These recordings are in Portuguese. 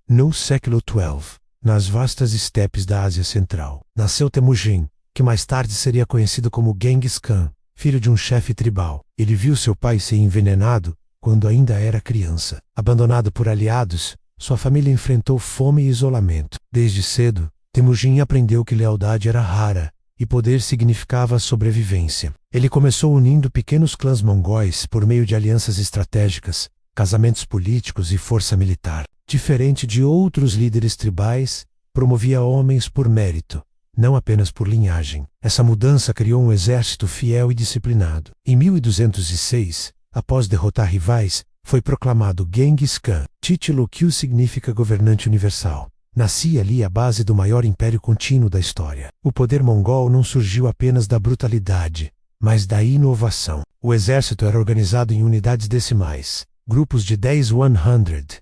No século XII, nas vastas estepes da Ásia Central, nasceu Temujin, que mais tarde seria conhecido como Genghis Khan, filho de um chefe tribal. Ele viu seu pai ser envenenado quando ainda era criança. Abandonado por aliados, sua família enfrentou fome e isolamento. Desde cedo, Temujin aprendeu que lealdade era rara e poder significava sobrevivência. Ele começou unindo pequenos clãs mongóis por meio de alianças estratégicas, casamentos políticos e força militar. Diferente de outros líderes tribais, promovia homens por mérito, não apenas por linhagem. Essa mudança criou um exército fiel e disciplinado. Em 1206, após derrotar rivais, foi proclamado Genghis Khan, título que significa governante universal. Nascia ali a base do maior império contínuo da história. O poder mongol não surgiu apenas da brutalidade, mas da inovação. O exército era organizado em unidades decimais, grupos de 1.000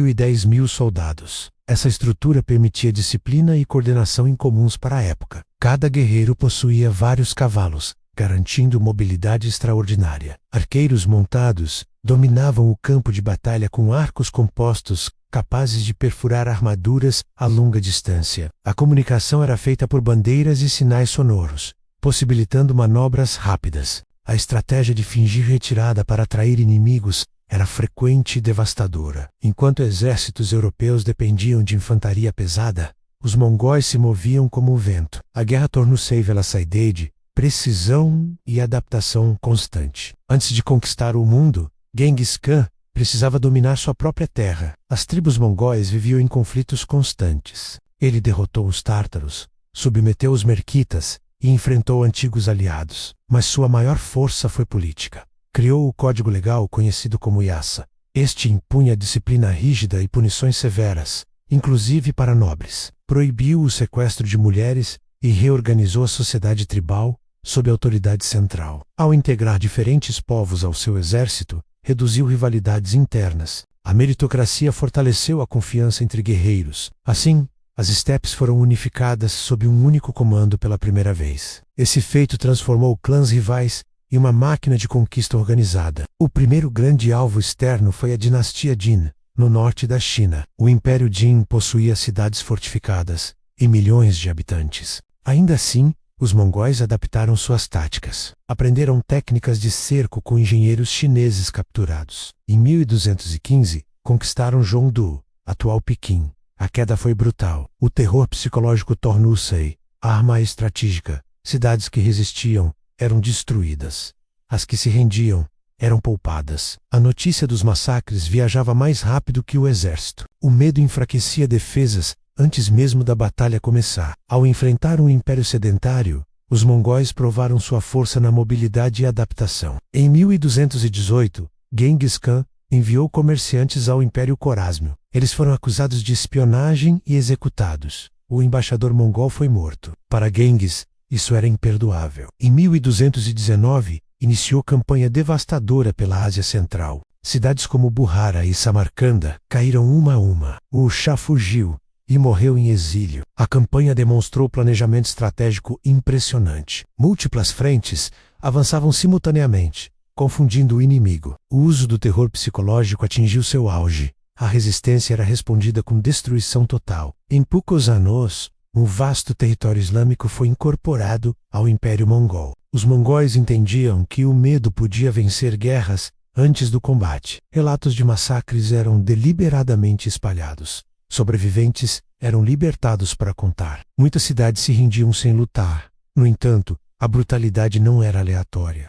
e 10.000 soldados. Essa estrutura permitia disciplina e coordenação incomuns para a época. Cada guerreiro possuía vários cavalos, garantindo mobilidade extraordinária. Arqueiros montados dominavam o campo de batalha com arcos compostos, capazes de perfurar armaduras a longa distância. A comunicação era feita por bandeiras e sinais sonoros, possibilitando manobras rápidas. A estratégia de fingir retirada para atrair inimigos era frequente e devastadora. Enquanto exércitos europeus dependiam de infantaria pesada, os mongóis se moviam como o vento. A guerra tornou-se velocidade, precisão e adaptação constante. Antes de conquistar o mundo, Genghis Khan precisava dominar sua própria terra. As tribos mongóis viviam em conflitos constantes. Ele derrotou os tártaros, submeteu os merquitas e enfrentou antigos aliados. Mas sua maior força foi política. Criou o código legal conhecido como Yasa. Este impunha disciplina rígida e punições severas, inclusive para nobres. Proibiu o sequestro de mulheres e reorganizou a sociedade tribal sob autoridade central. Ao integrar diferentes povos ao seu exército, reduziu rivalidades internas. A meritocracia fortaleceu a confiança entre guerreiros. Assim, as estepes foram unificadas sob um único comando pela primeira vez. Esse feito transformou clãs rivais em uma máquina de conquista organizada. O primeiro grande alvo externo foi a dinastia Jin, no norte da China. O Império Jin possuía cidades fortificadas e milhões de habitantes. Ainda assim, os mongóis adaptaram suas táticas. Aprenderam técnicas de cerco com engenheiros chineses capturados. Em 1215, conquistaram Zhongdu, atual Pequim. A queda foi brutal. O terror psicológico tornou-se arma estratégica. Cidades que resistiam eram destruídas. As que se rendiam eram poupadas. A notícia dos massacres viajava mais rápido que o exército. O medo enfraquecia defesas antes mesmo da batalha começar. Ao enfrentar um império sedentário, os mongóis provaram sua força na mobilidade e adaptação. Em 1218, Genghis Khan enviou comerciantes ao Império Corásmio. Eles foram acusados de espionagem e executados. O embaixador mongol foi morto. Para Genghis, isso era imperdoável. Em 1219, iniciou campanha devastadora pela Ásia Central. Cidades como Buhara e Samarcanda caíram uma a uma. O Shah fugiu e morreu em exílio. A campanha demonstrou planejamento estratégico impressionante. Múltiplas frentes avançavam simultaneamente, confundindo o inimigo. O uso do terror psicológico atingiu seu auge. A resistência era respondida com destruição total. Em poucos anos, um vasto território islâmico foi incorporado ao Império Mongol. Os mongóis entendiam que o medo podia vencer guerras antes do combate. Relatos de massacres eram deliberadamente espalhados. Sobreviventes eram libertados para contar. Muitas cidades se rendiam sem lutar. No entanto, a brutalidade não era aleatória.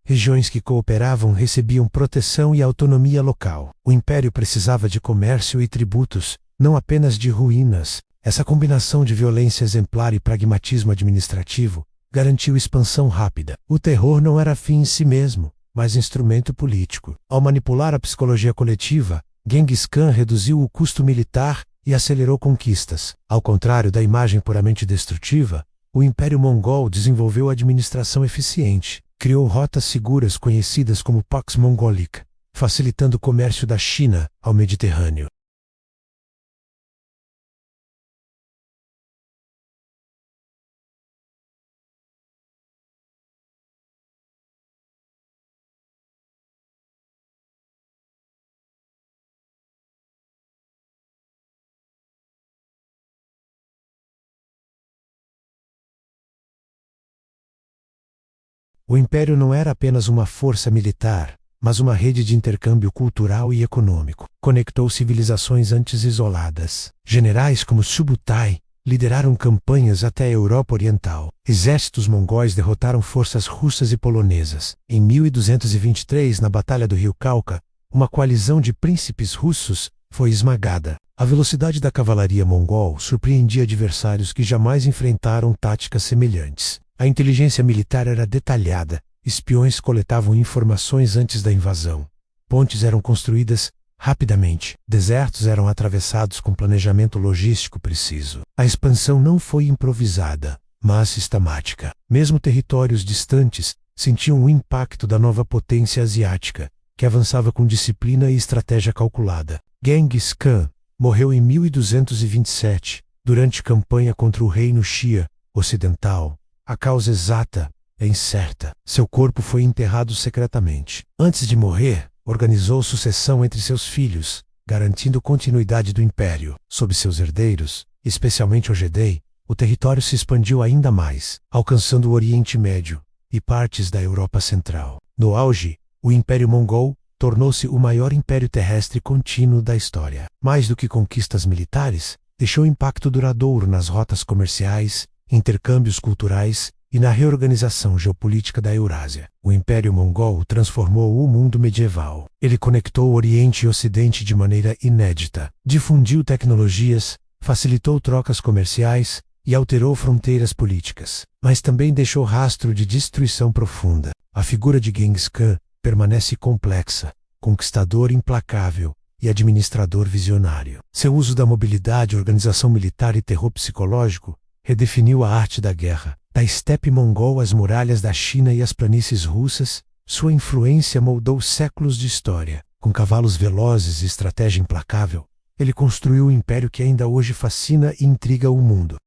Regiões que cooperavam recebiam proteção e autonomia local. O império precisava de comércio e tributos, não apenas de ruínas. Essa combinação de violência exemplar e pragmatismo administrativo garantiu expansão rápida. O terror não era fim em si mesmo, mas instrumento político. Ao manipular a psicologia coletiva, Genghis Khan reduziu o custo militar e acelerou conquistas. Ao contrário da imagem puramente destrutiva, o Império Mongol desenvolveu administração eficiente. Criou rotas seguras conhecidas como Pax Mongolica, facilitando o comércio da China ao Mediterrâneo. O império não era apenas uma força militar, mas uma rede de intercâmbio cultural e econômico. Conectou civilizações antes isoladas. Generais como Subutai lideraram campanhas até a Europa Oriental. Exércitos mongóis derrotaram forças russas e polonesas. Em 1223, na Batalha do Rio Cauca, uma coalizão de príncipes russos foi esmagada. A velocidade da cavalaria mongol surpreendia adversários que jamais enfrentaram táticas semelhantes. A inteligência militar era detalhada. Espiões coletavam informações antes da invasão. Pontes eram construídas rapidamente. Desertos eram atravessados com planejamento logístico preciso. A expansão não foi improvisada, mas sistemática. Mesmo territórios distantes sentiam o impacto da nova potência asiática, que avançava com disciplina e estratégia calculada. Genghis Khan morreu em 1227, durante campanha contra o reino Xia ocidental. A causa exata é incerta. Seu corpo foi enterrado secretamente. Antes de morrer, organizou sucessão entre seus filhos, garantindo continuidade do império. Sob seus herdeiros, especialmente Ogedei, o território se expandiu ainda mais, alcançando o Oriente Médio e partes da Europa Central. No auge, o Império Mongol tornou-se o maior império terrestre contínuo da história. Mais do que conquistas militares, deixou impacto duradouro nas rotas comerciais, intercâmbios culturais e na reorganização geopolítica da Eurásia. O Império Mongol transformou o mundo medieval. Ele conectou o Oriente e Ocidente de maneira inédita, difundiu tecnologias, facilitou trocas comerciais e alterou fronteiras políticas. Mas também deixou rastro de destruição profunda. A figura de Genghis Khan permanece complexa, conquistador implacável e administrador visionário. Seu uso da mobilidade, organização militar e terror psicológico redefiniu a arte da guerra. Da estepe mongol às muralhas da China e às planícies russas, sua influência moldou séculos de história. Com cavalos velozes e estratégia implacável, ele construiu um império que ainda hoje fascina e intriga o mundo.